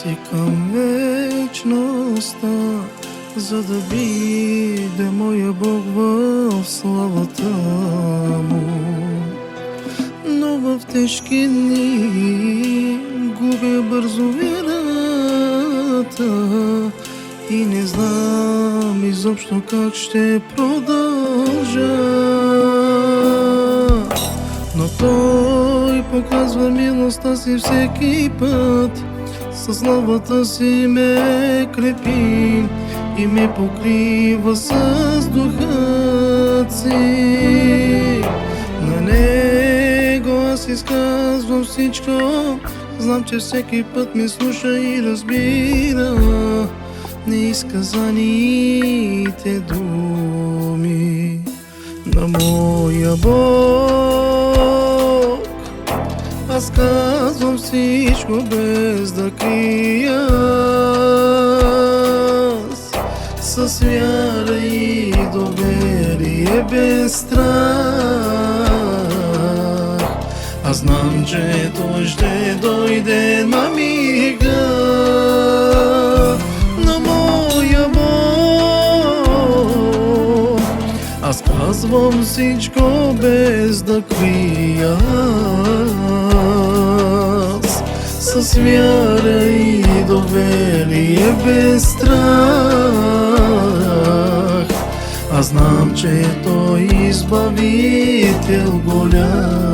си към вечността, за да биде моя Бог в славата му. Но в тежки дни губя бързо вярата и не знам изобщо как ще продължа. Но Той показва милостта си всеки път, със славата си ме крепи и ме покрива с духът си. На Него аз изказвам всичко, знам, че всеки път ме слуша и разбира неизказаните думи на моя Бог. Аз казвам всичко без да крия, с вяра и доверие, без страх. Аз знам, че Той ще дойде на мига на моя Бог. Аз казвам всичко без да крия, с вяра и доверие, без страх. Аз знам, че Той избавител голям.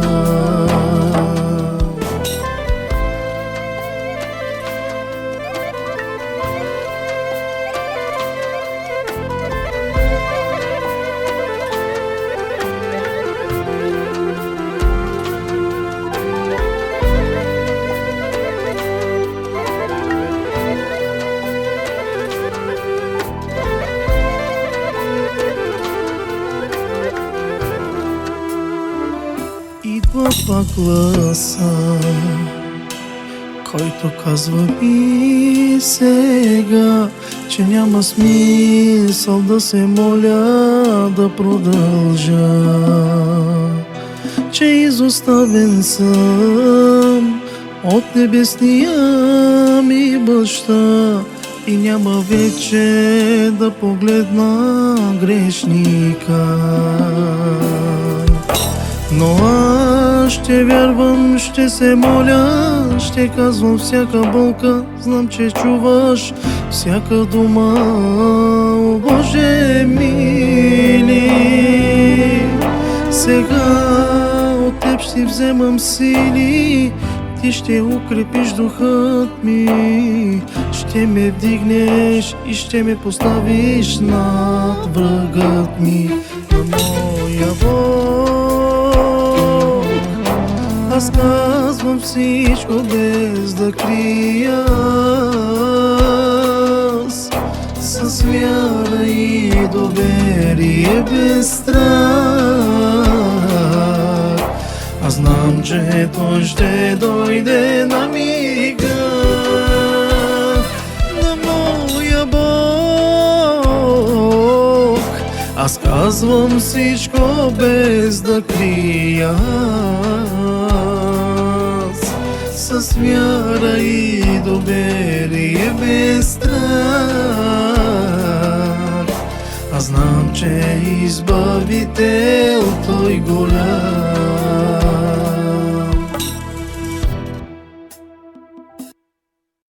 Идва пак гласа, който казва ми сега, че няма смисъл да се моля да продължа, че изоставен съм от небесния ми баща и няма вече да погледна грешника. Но аз ще вярвам, ще се моля, ще казвам всяка болка, знам, че чуваш всяка дума, о Боже мили. Сега от Теб ще вземам сили, Ти ще укрепиш духът ми, ще ме вдигнеш и ще ме поставиш над врагът ми. На моя Бог аз казвам всичко без да крия, с вяра и доверие, без страх. Аз знам, че Той ще дойде на мига на моя Бог. Аз казвам всичко без да крия, с вяра и доверие, без страх. Аз знам, че избавител Той голям.